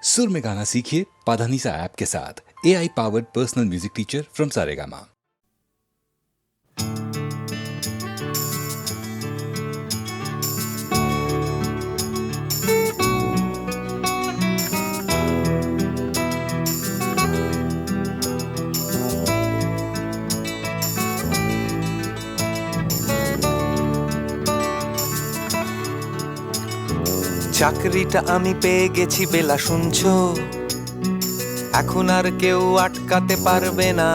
सुर में गाना सीखिए पाधानीसा ऐप के साथ। AI powered personal music teacher from Saregama. চাকরিটা আমি পেয়ে গেছি বেলা শুনছো, এখন আর কেউ আটকাতে পারবে না।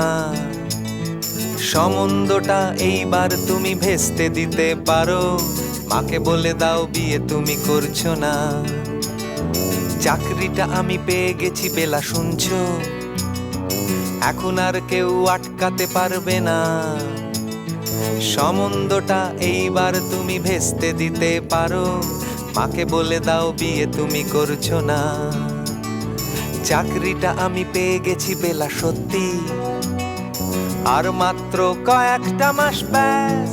সম্বন্ধটা এইবার তুমি ভেস্তে দিতে পারো, মাকে বলে দাও বিয়ে তুমি করছো না। চাকরিটা আমি পেয়ে গেছি বেলা শুনছো, এখন আর কেউ আটকাতে পারবে না। সম্বন্ধটা এইবার তুমি ভেস্তে দিতে পারো, মাকে বলে দাও বিয়ে তুমি করছো না। চাকরিটা আমি পেয়ে গেছি বেলা সত্যি, আর মাত্র কয়েকটা মাস ব্যাস।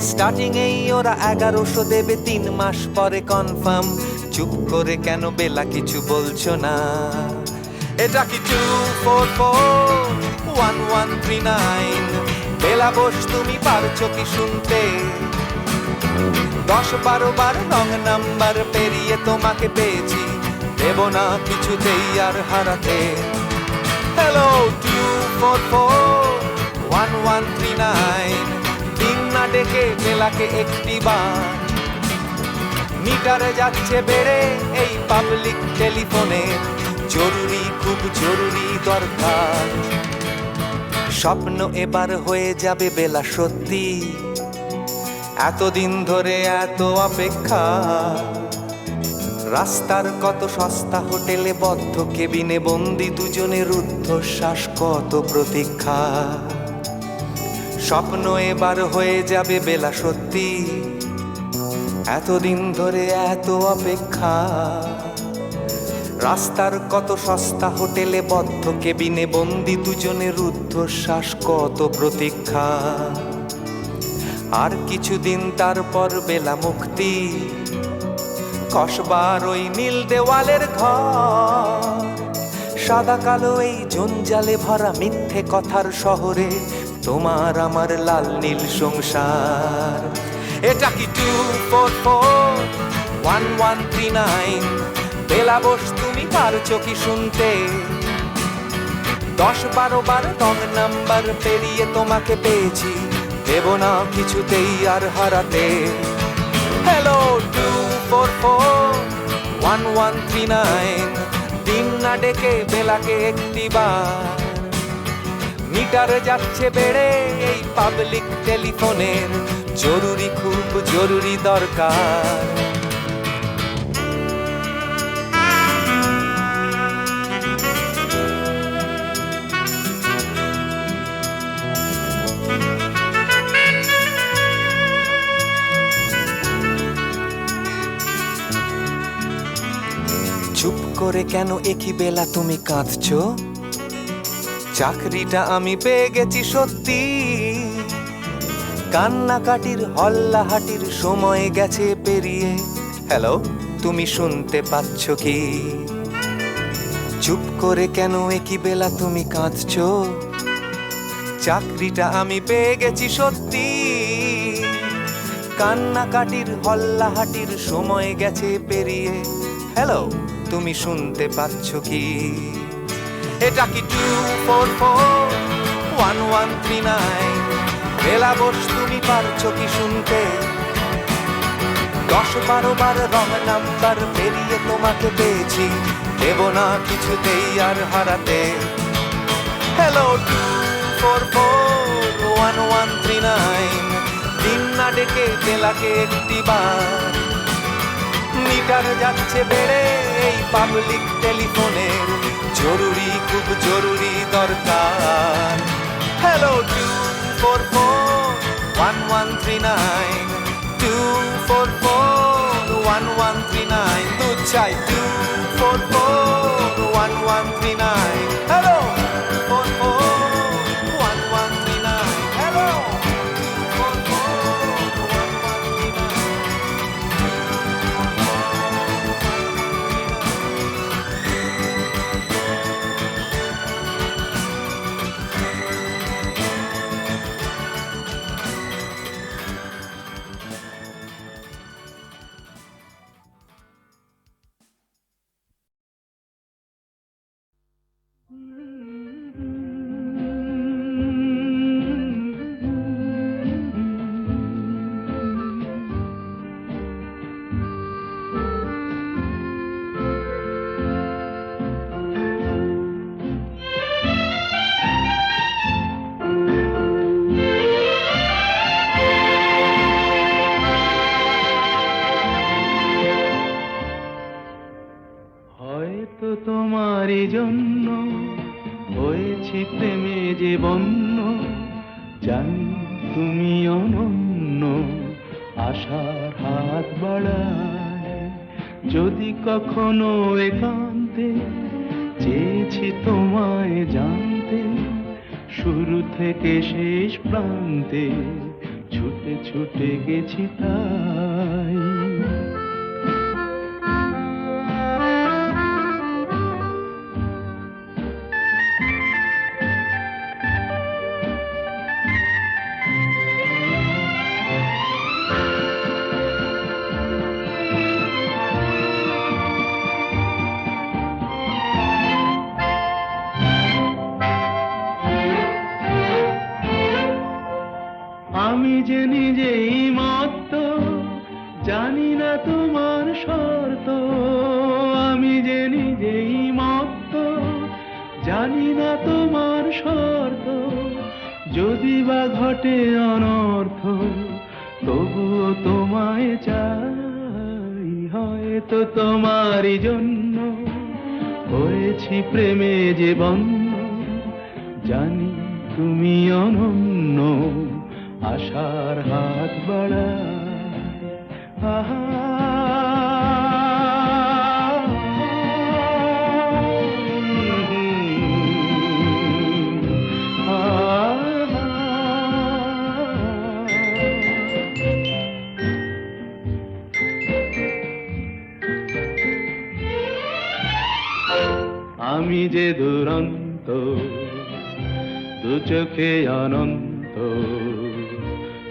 স্টার্টিং এই ওরা 1100 দেবে, 3 মাস পরে কনফার্ম। চুপ করে কেন বেলা কিছু বলছো না? এটা কি 2441139? বেলা বোস তুমি পারছো কি শুনতে? 10-12 বার রং নাম্বার পেরিয়ে তোমাকে পেয়েছি, দেব না কিছুতেই আর হারাতে। হ্যালো 2441139, দিন না ডেকে বেলাকে একটি বার। মিটারে যাচ্ছে বেড়ে এই পাবলিক টেলিফোনে, জরুরি খুব জরুরি দরকার। স্বপ্ন এবার হয়ে যাবে বেলা সত্যি, এতদিন ধরে এত অপেক্ষা। রাস্তার কত সস্তা হোটেলে বদ্ধ কেবিনে বন্দি দুজনের রুদ্ধশ্বাস, কত প্রতীক্ষা। স্বপ্ন এবার হয়ে যাবে বেলা সত্যি, এতদিন ধরে এত অপেক্ষা। রাস্তার কত সস্তা হোটেলে বদ্ধ কেবিনে বন্দি দুজনের রুদ্ধশ্বাস, কত প্রতীক্ষা। আর কিছুদিন তারপর বেলা মুক্তি, কসবার ওই নীল দেওয়ালের ঘর। সাদা কালো এই জঞ্জালে ভরা মিথ্যে কথার শহরে, তোমার আমার লাল নীল সংসার। এটা কি 2441139? বেলা বোস তুমি পারছো কি শুনতে? 10-12 বার রং নাম্বার পেরিয়ে তোমাকে পেয়েছি, দেব না কিছুতেই আর হারাতে। হ্যালো 2441139, দিন না ডেকে বেলাকে একটি বার। মিটারে যাচ্ছে বেড়ে এই পাবলিক টেলিফোনের, জরুরি খুব জরুরি দরকার। চুপ করে কেন একই বেলা তুমি কাঁদছো? চাকরিটা আমি পেয়ে গেছি সত্যি, কান্নাকাটির হল্লাহাটির সময় গেছে পেরিয়ে। হ্যালো তুমি শুনতে পাচ্ছ কি? চুপ করে কেন একই বেলা তুমি কাঁদছো? চাকরিটা আমি পেয়ে গেছি সত্যি, কান্নাকাটির হল্লাহাটির সময় গেছে পেরিয়ে। হ্যালো তুমি শুনতে পাচ্ছ কি? এটা কি 2441139? বেলা বোস তুমি পারছো কি শুনতে? 10-12 বার রং নাম্বার পেরিয়ে তোমাকে পেয়েছি, দেব না কিছুতেই আর হারাতে। হ্যালো 2441139, দিন না ডেকে বেলাকে একটি বার। মিটার যাচ্ছে বেড়ে এই পাবলিক টেলিফোনের, জরুরি খুব জরুরি দরকার। হ্যালো 2441139, 2441139, দুধ চাই 2441139। Hello 2441139, hello 2441139। হয়তো তোমারই জন্য হয়েছি প্রেমে যে বন্য, জানি তুমি অনন্য, আশার হাত বাড়ায়। যদি কখনো একান্তে চেয়েছি তোমায় জানতে, শুরু থেকে শেষ প্রান্তে ছুটে ছুটে গেছি তাই। আমি যে নিজেই মত্ত, জানি না তোমার শর্ত। আমি যে নিজেই মত্ত, জানি না তোমার শর্ত। যদি বা ঘটে অনর্থ, তবুও তোমায় চাই। হয়তো তোমারই জন্য হয়েছি প্রেমে যে বন্য, জানি তুমি অনন্য, আশার হাত বাড়ায়। আহা আমি যে দুরন্ত, দু চোখে অনন্ত,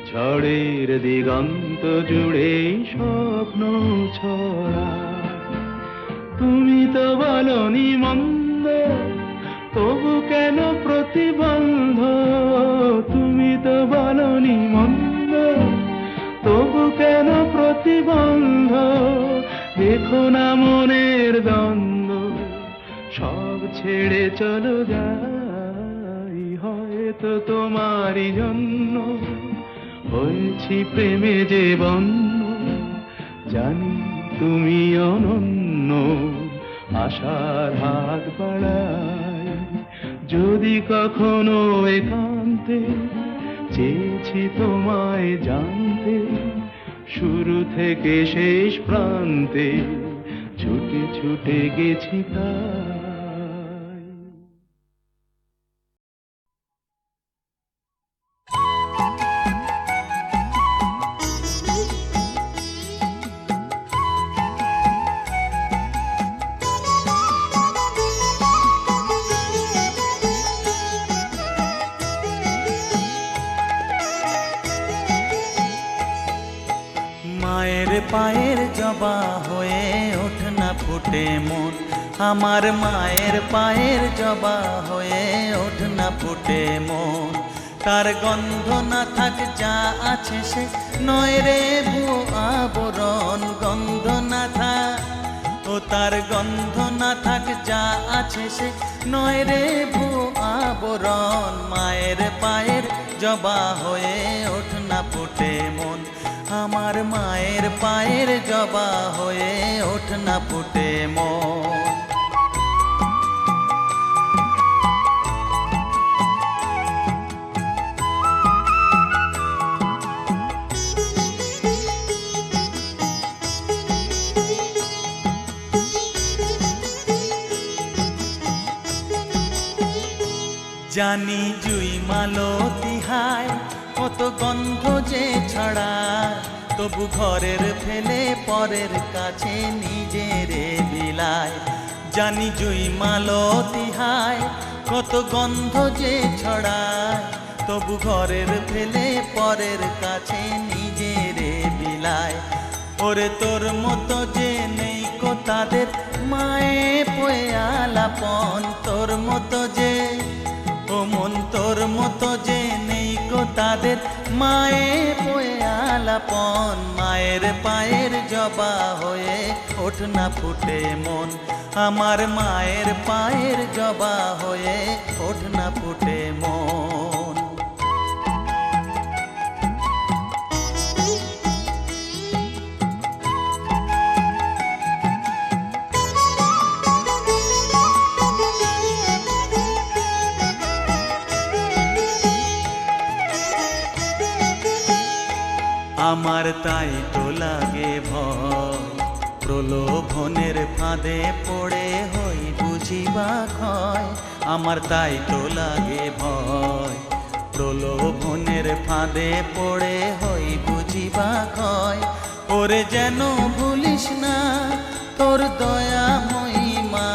ঝড়ের দিগন্ত জুড়ে স্বপ্ন ছড়া। তুমি তো বলনি মন্দ, তবু কেন প্রতিবন্ধ? তুমি তো বলনি মন্দ, তবু কেন প্রতিবন্ধ? দেখো না মনের দ্বন্দ্ব, সব ছেড়ে চলো যাই। হয়তো তোমারই জন্য হয়েছি প্রেমে যে বন্য, জানি তুমি অনন্য, আশার হাত বাড়ায়। যদি কখনো একান্তে চেয়েছি তোমায় জানতে, শুরু থেকে শেষ প্রান্তে ছুটে ছুটে গেছি তাই। মায়ের পায়ের জবা হয়ে ওঠ না ফুটে মন, আমার মায়ের পায়ের জবা হয়ে ওঠ না ফুটে মন। তার গন্ধ না থাক যা আছে সে নয় রে ভুয়ো আবরণ, গন্ধ না থাক ও তার গন্ধ না থাক যা আছে সে নয় রে ভুয়ো আবরণ। মায়ের পায়ের জবা হয়ে ওঠ না ফুটে মন, আমার মায়ের পায়ের জবা হয়ে ওঠ না ফুটে মন। জানি জুই মালতী হায় কত গন্ধ যে ছড়ায়, তবু ঘরের ফেলে পরের কাছে নিজেরে বিলায়। জানি জুই মালতী হায় কত গন্ধ যে ছড়ায়, তবু ঘরের ফেলে পরের কাছে নিজেরে বিলায়। ওরে তোর মতো যে নেই কো তাদের মায়ে পয়ে আলাপন, তোর মতো যে ও মন তোর মতো যে নেই গো তাদের মায়ে পয়ে আলাপন। মায়ের পায়ের জবা হয়ে ওঠ না ফুটে মন, আমার মায়ের পায়ের জবা হয়ে ওঠ না ফুটে মন। আমার তাই তো লাগে ভয়, প্রলোভনের ফাঁদে পড়ে হই বুঝিবা ক্ষয়। আমার তাই তো লাগে ভয়, প্রলোভনের ফাঁদে পড়ে হই বুঝিবা ক্ষয়। ওরে যেন ভুলিস না তোর দয়া মহিমা,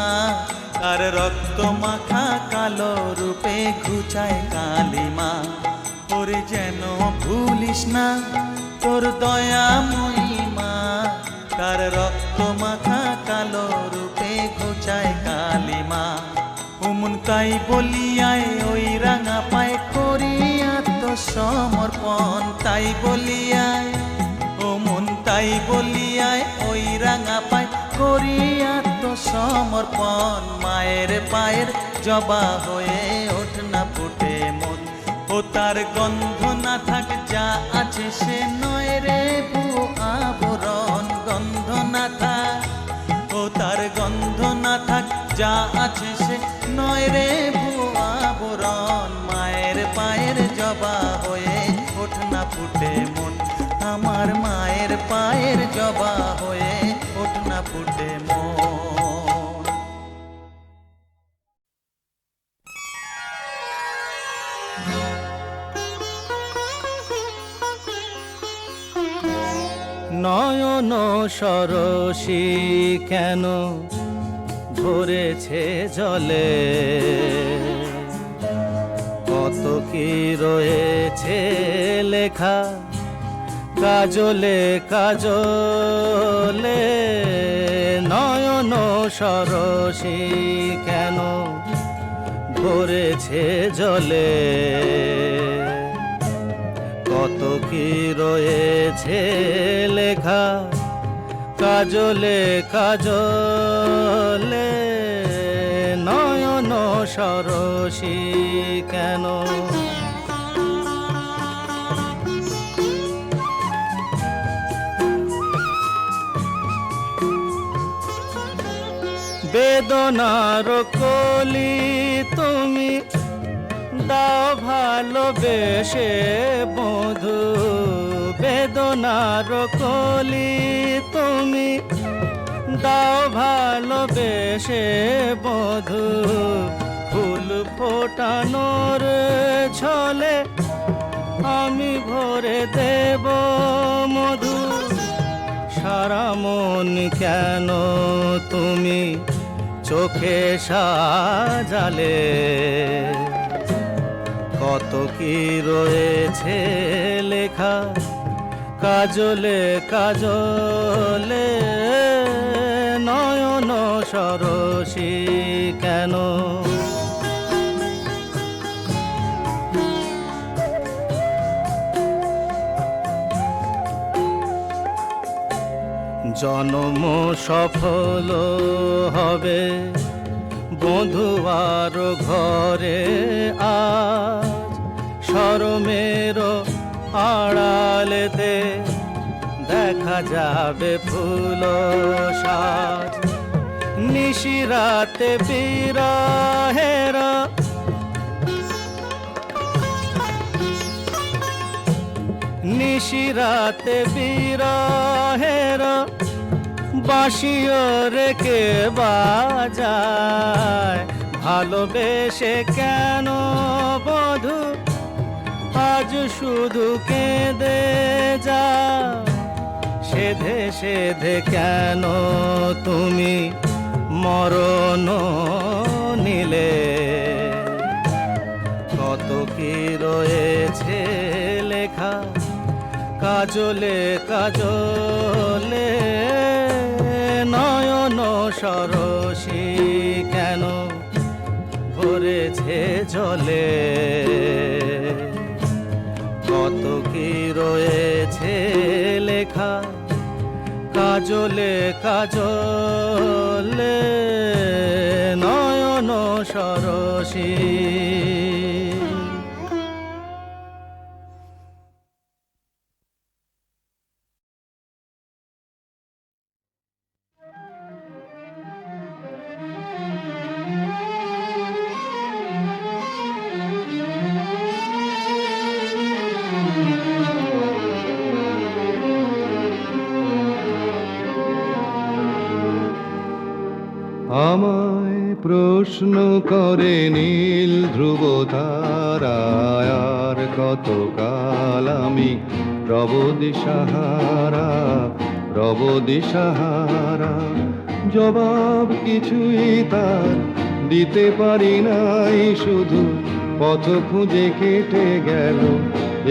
তার রক্ত মাখা কালো রূপে ঘুচায় কালিমা। ওরে যেন ভুলিস না তোর দয়া মহিমা, তার রক্ত মাখা কালো রূপে ঘুচায় কালিমা। উমন তাই বলিয়ায় ওই রাঙা পায় করি আত্মসমর্পণ, তাই বলিয়ায় ও মন তাই বলিয়ায় ওই রাঙা পায় করি আত্মসমর্পণ। মায়ের পায়ের জবা হয়ে ওঠ না ফুটে মন, ও তার গন্ধ না থাক যা আছে সে নয় রে ভুয়ো আবরণ। গন্ধ না থাক, ও তার গন্ধ না থাক যা আছে সে নয় রে ভুয়ো আবরণ। মায়ের পায়ের জবা হয়ে ওঠ না ফুটে মন, আমার মায়ের পায়ের জবা হয়ে ওঠ না ফুটে মন। নয়ন সরসী কেন ভরেছে জলে, কত কি রয়েছে লেখা কাজলে কাজলে। নয়ন সরসী কেন ভরেছে জলে, কত কি রয়েছে লেখা কাজলে কাজলে। নয়ন সরসী কেন, বেদনার কলি তুমি দাও ভালোবেসে বধু, বেদনার কলি তুমি দাও ভালোবেসে বধু। ফুল ফোটানোর ছলে আমি ভরে দেব মধু। সারা মন কেন তুমি চোখে সাজালে, কত কি রয়েছে লেখা কাজলে কাজলে। নয়ন সরসী কেন, জনম সফল হবে বধুয়ার ঘরে আজ। শরমের আড়ালেতে দেখা যাবে ফুল সাজ। নিশিরাতে বিরহের নিশিরাতে বিরহের বাঁশিও রেখে বাজায়। ভালোবেসে কেন বধূ আজ শুধু কেঁদে যা, সেধে সেধে কেন তুমি মরণ নিলে। কত কি রয়েছে লেখা কাজলে কাজলে। নয়ন সরসী কেন ভরেছে জলে, কত কি রয়েছে লেখা কাজলে কাজলে। নয়ন সরসী। আমায় প্রশ্ন করে নীল ধ্রুব তারায়, আর কতকাল আমি রব দিশাহারা, রব দিশাহারা। জবাব কিছুই তার দিতে পারি নাই, শুধু পথ খুঁজে কেটে গেল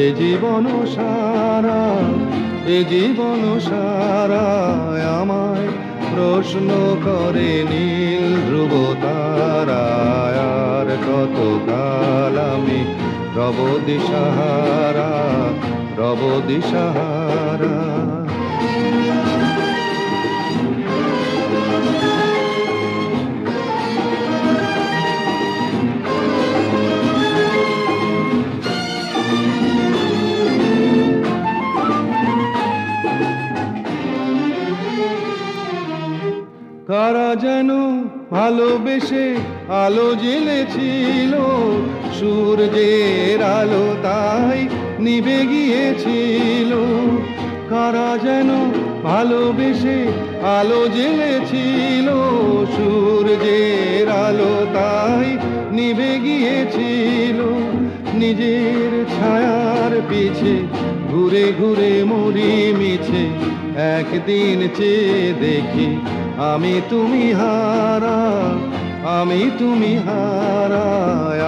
এ জীবন সারা, এ জীবন সারা। আমায় প্রশ্ন করে নীল ধ্রুব তারায়, আর কতকাল আমি রব দিশাহারা, রব দিশাহারা। কারা যেন ভালোবেসে আলো জ্বেলেছিল, সূর্যের আলো তাই নিভে গিয়েছিল। কারা যেন ভালোবেসে আলো জ্বেলেছিল, সূর্যের আলো তাই নিভে গিয়েছিল। নিজের ছায়ার পিছে ঘুরে ঘুরে মরি মিছে, একদিন চেয়ে দেখি আমি তুমি হারা, আমি তুমি হারা।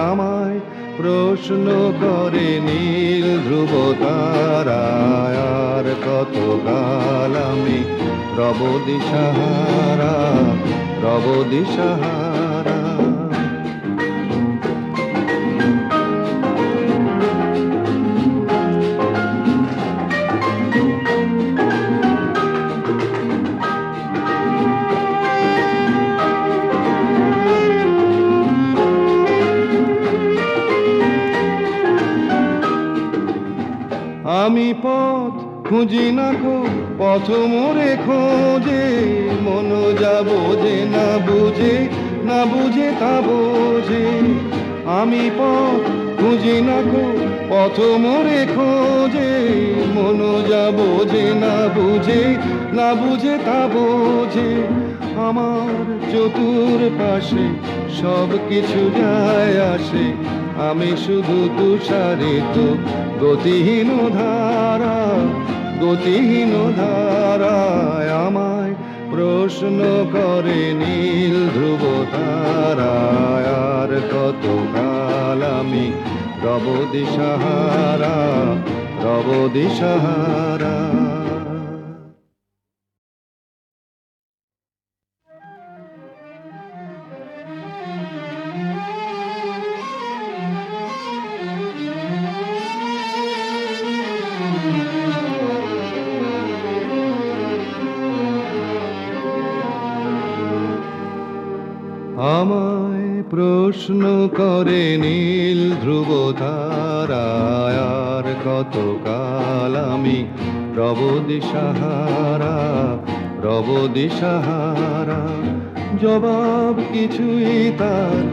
আমায় প্রশ্ন করে নীল ধ্রুব তারায়, আর কতকাল আমি রব দিশাহারা, রব দিশাহারা। আমি পথ খুঁজি না কো, পথ মোরে খোঁজে, মন যা বোঝে না বুঝে, না বুঝে তা বোঝে। আমি পথ খুঁজি না কো, পথ মোরে খোঁজে, মন যা বোঝে না বুঝে, না বুঝে তা বোঝে। আমার চতুর পাশে সব কিছু যায় আসে, আমি শুধু তুষারিত গতিহীন ধারা, গতিহীন ধারায়। আমায় প্রশ্ন করে নীল ধ্রুব তারায়, আর কতকাল আমি রব দিশাহারা, রব দিশাহারা। আমায় প্রশ্ন করে নীল ধ্রুব তারায়, আর কতকাল আমি রব দিশাহারা, রব দিশাহারা। জবাব কিছুই তার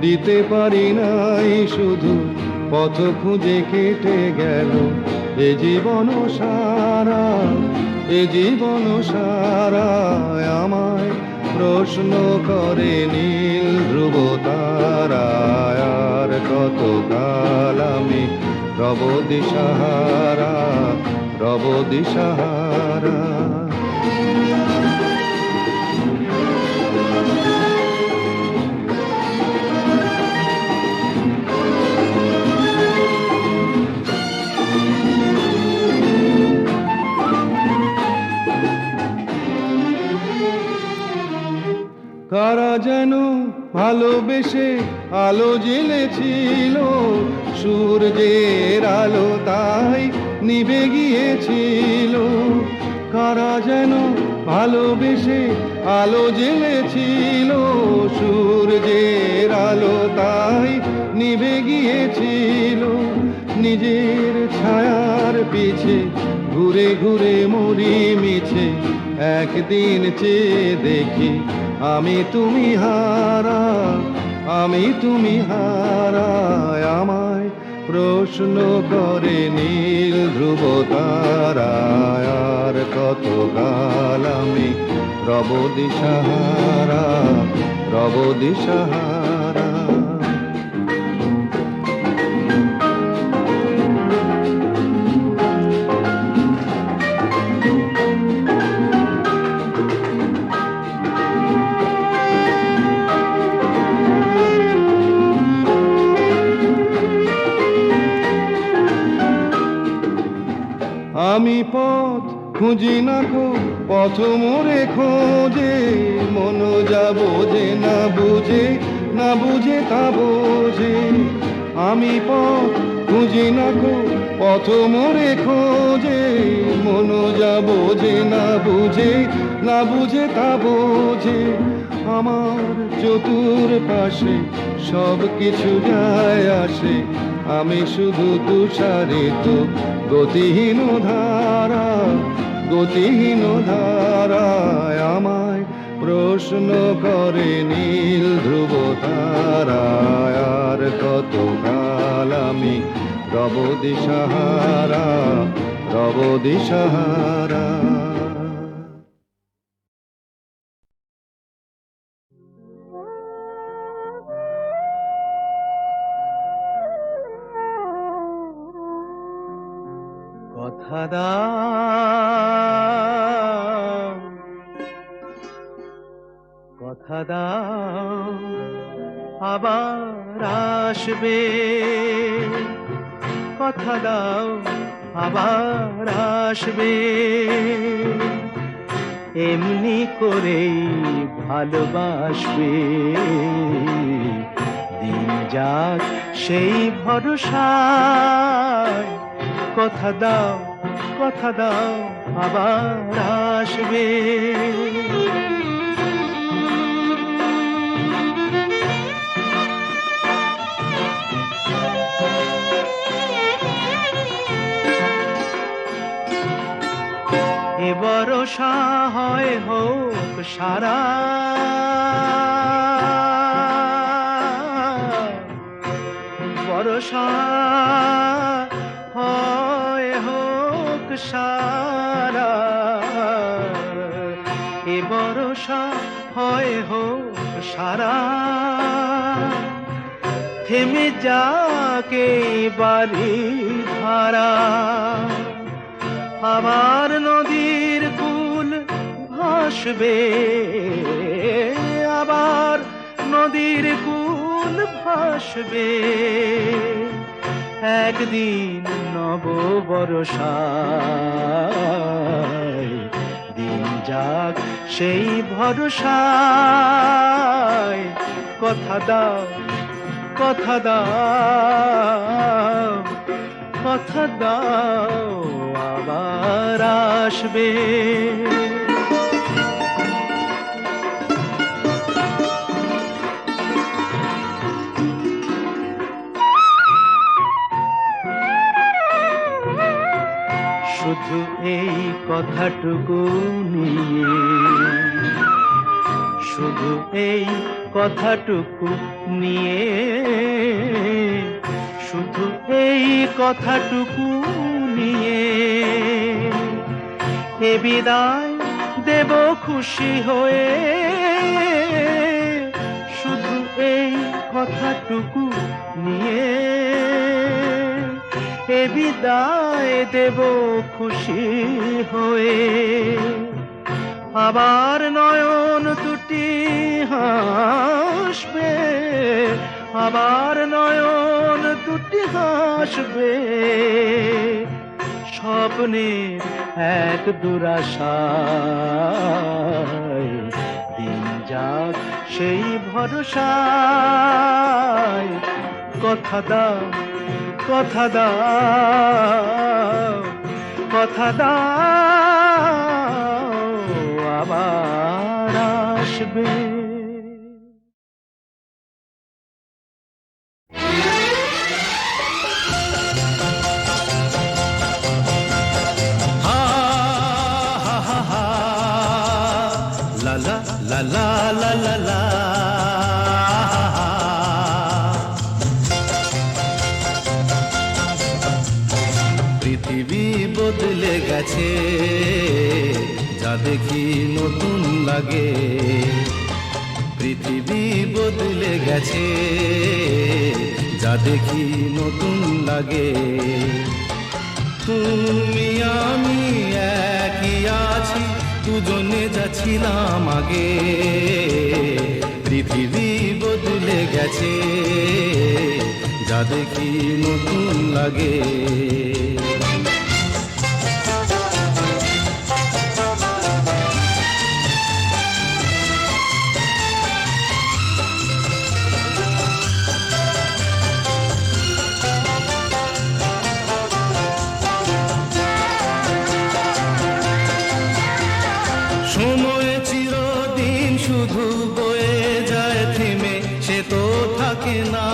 দিতে পারি নাই, শুধু পথ খুঁজে কেটে গেল এ জীবন সারা, এ জীবন সারা। আমায় প্রশ্ন করে নীল ধ্রুব তারায়, আর কতকাল আমি রব দিশাহারা, রব দিশাহারা। কারা যেন ভালোবেসে আলো জ্বেলেছিল, সূর্যের আলো তাই নিভে গিয়েছিল। কারা যেন ভালোবেসে আলো জ্বেলেছিল, সূর্যের আলো তাই নিভে গিয়েছিল। নিজের ছায়ার পিছে ঘুরে ঘুরে মরি মিছে, একদিন চেয়ে দেখি আমি তুমি হারা, আমি তুমি হারা। আমায় প্রশ্ন করে নীল ধ্রুব তারায়, আর কত কাল আমি রব দিশাহারা, রব দিশাহারা। আমি পথ খুঁজি না কো, পথ মোরে খোঁজে, মন যা বোঝে না বুঝে, না বুঝে তা বোঝে। আমি পথ খুঁজি না কো, পথ মোরে খোঁজে, মন যা বোঝে না বুঝে, না বুঝে তা বোঝে। আমার চতুর পাশে সব কিছু যায় আসে, আমি শুধু তুষারিত গতিহীন ধারা, গতিহীন ধারায়। আমায় প্রশ্ন করে নীল ধ্রুব তারায়, আর কত কাল আমি রব দিশাহারা, রব দিশাহারা। কথা দাও, কথা দাও, আবার আসবে। কথা দাও, আবার আসবে। এমনি করেই ভালোবাসবে। দিন যাক সেই ভরসায়, কথা দাও, কথা দাও, আবার আসবে। এ ভরসা হয় হোক সারা, ভরসা হয় হোক সারা। এ ভরসা হয় হোক সারা। থেমে যাকে বাড়ি ধারা, আবার নদীর কুল ভাসবে। আবার নদীর কুল ভাসবে। একদিন নব বরষায়, দিন যাক সেই ভরসায়। কথা দাও, কথা দাও, কথা দাও, আবার আসবে। শুধু এই কথাটুকু নিয়ে, শুধু এই কথাটুকু নিয়ে, শুধু এই কথাটুকু নিয়ে এ বিদায় দেব খুশি হয়ে। শুধু এই কথাটুকু নিয়ে এ বিদায় দেব খুশি হয়ে। আবার নয়ন দুটি হাসবে, আবার নয়ন দুটি হাসবে। স্বপ্নের এক দুরাশায়, দিন যাক সেই ভরসায়। কথা দাও, কথা দাও, কথা দাও, আবার আসবে। La la la la la la la. গেছে, যা দেখি নতুন লাগে। পৃথিবী বদলে গেছে, যা দেখি নতুন লাগে। তুমি আমি একই আছি, দুজনে যাচ্ছিলাম আগে। পৃথিবী বদলে গেছে, যা দেখি নতুন লাগে। সময় চিরদিন শুধু বয়ে যায় থেমে, সে তো থাকে না।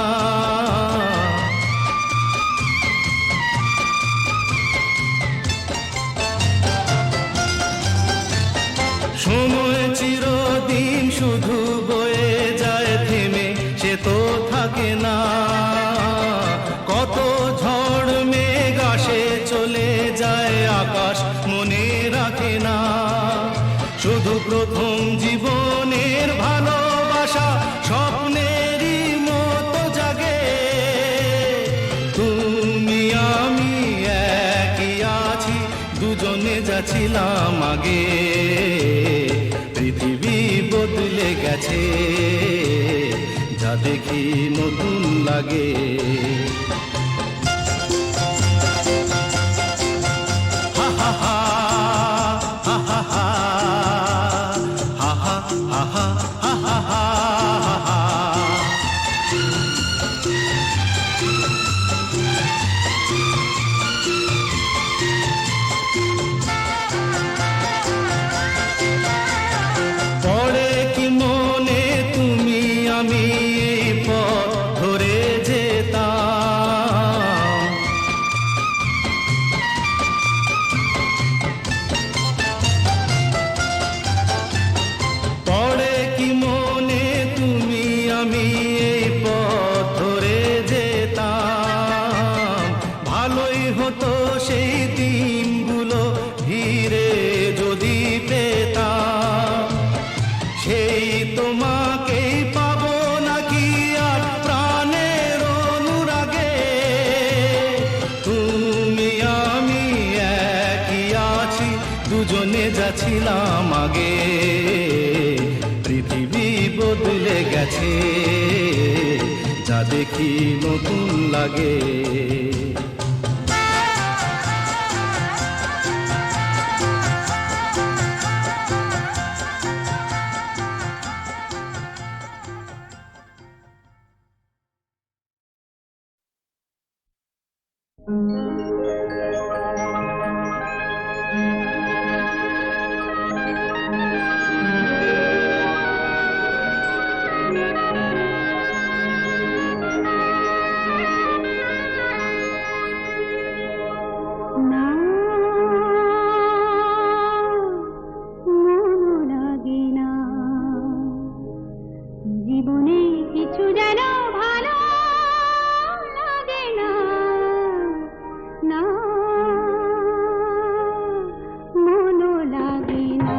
সময় চিরদিন শুধু বয়ে যায় থেমে, সে তো থাকে না। কত ঝড় মেঘ আসে চলে যায়, আকাশ মনে রাখে না। শুধু প্রথম জীবনের ভালোবাসা স্বপ্নেরই মতো জাগে। তুমি আমি একই আছি, দুজনে যাচ্ছিলাম আগে। পৃথিবী বদলে গেছে, যা দেখি নতুন লাগে। হা হা হা হা হা হা হা হা হা হা হা হা। পড়ে কি মনে তুমি আমি এই পথ ধরে যেতাম। পড়ে কি মনে তুমি আমি এই পথ ধরে যেতাম। ভালোই হতো সেই দিনগুলো ধীরে যদি পেতাম। সেই তোমাকেই পাবো নাকি আর প্রাণের অনুরাগে। তুমি আমি একই আছি, দুজনে যাচ্ছিলাম আগে। পৃথিবী বদলে গেছে, যা দেখি নতুন লাগে। না মন লাগে না, জীবনে কিছু যেন ভালো লাগে না। না মন লাগে না,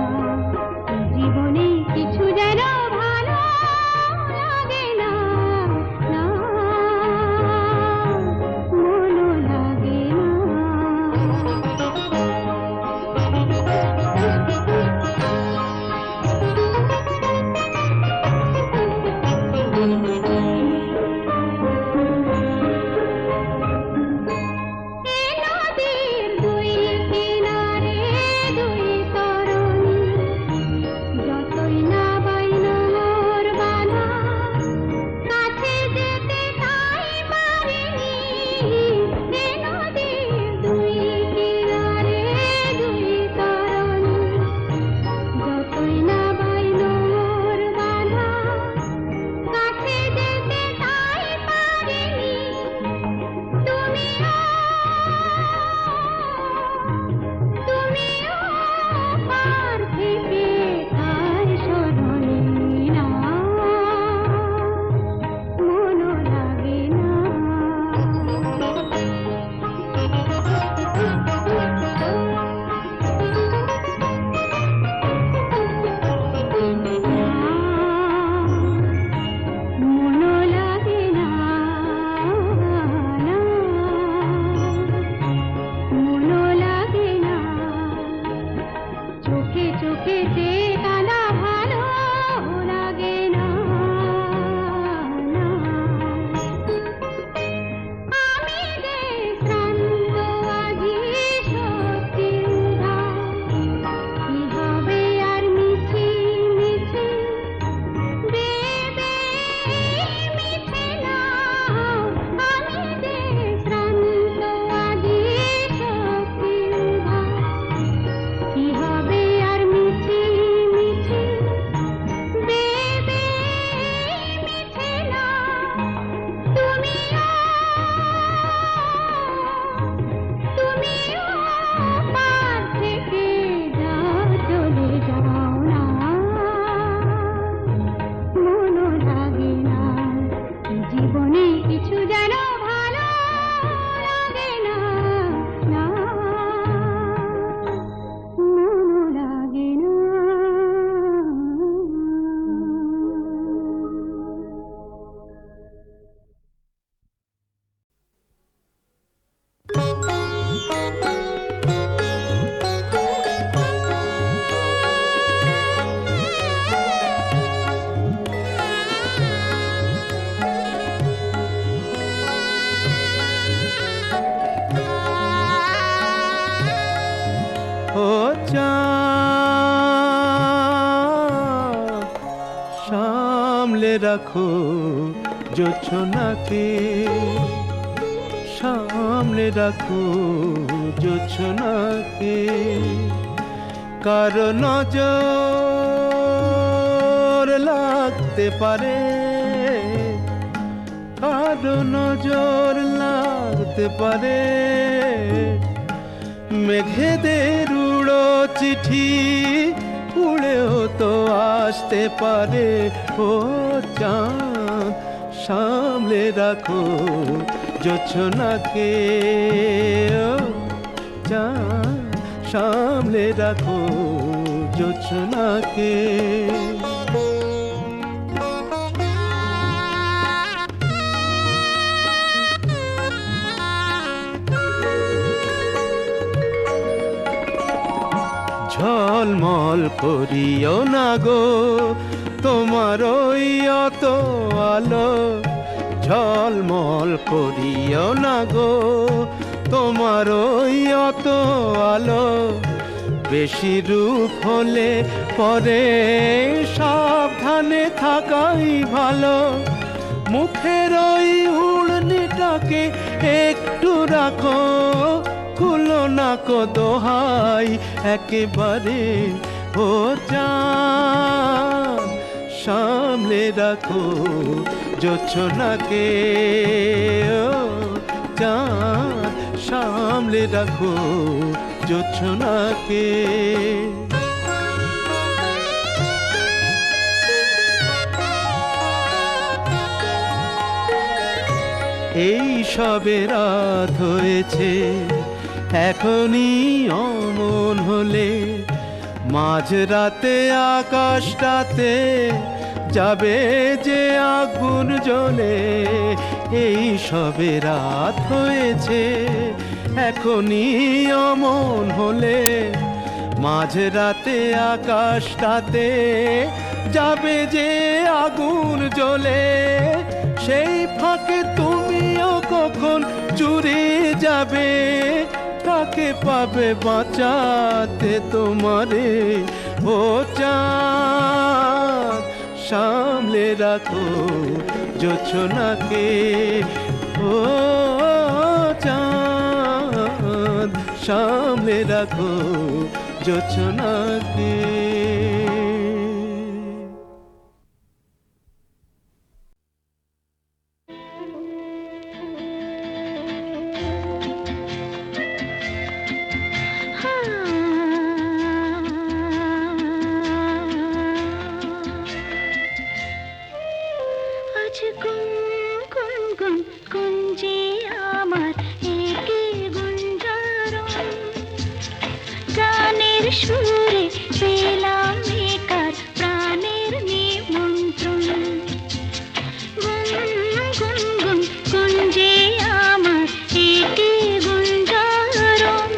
জীবনে কিছু যেন ভালো লাগে না। না মন লাগে না। কাছে রাখো জোছনাকে, সামলে রাখো জোছনাকে। কারো নজর লাগতে পারে, কারো নজর লাগতে পারে। মেঘেদের উড়ো চিঠি উড়েও তো আসতে পারে। ও চাঁদ সামলে রাখো জোছনাকে, ও চাঁদ সামলে রাখো জোছনাকে। ঝলমল করিও না গো তোমার ওই অত আলো, ঝলমল করিও না গো তোমার ওই অত আলো। বেশি রূপ হলে পরে সাবধানে থাকাই ভালো। মুখের ওই উড়নিটাকে একটু রাখো, খুলো না কো দোহাই একেবারে। ও চাঁদ সামলে রাখো জোছনাকে, ও চাঁদ সামলে রাখো জোছনাকে। এই সবে রাত হয়েছে, এখনই অমন হলে মাঝরাতে আকাশটাতে যাবে যে আগুন জ্বলে। এই সবে রাত হয়েছে, এখনই অমন হলে মাঝরাতে আকাশটাতে যাবে যে আগুন জ্বলে। সেই ফাঁকে তুমিও কখন চুরি যাবে, কাকে পাবে বাঁচাতে তোমারে। ও চাঁদ সামলে রাখো জোছনাকে, ও চাঁদ সামলে রাখো জোছনাকে। সুরে পেলাম একার প্রাণের নিমন্ত্রণ। গুন গুন গুন গুঞ্জে আমার একে গুঞ্জারণ।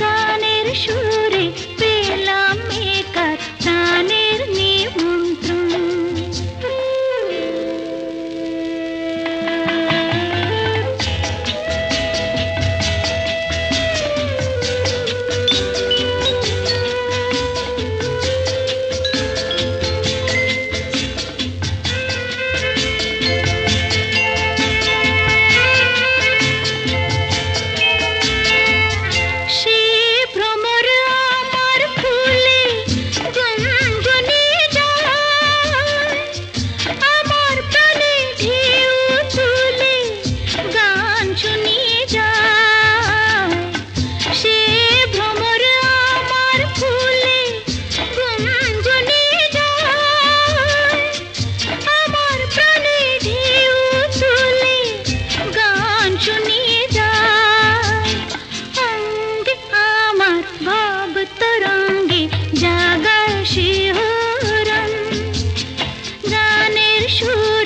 গানের সুরে পেলাম একার প্রাণের নিমন্ত্রণ। সুর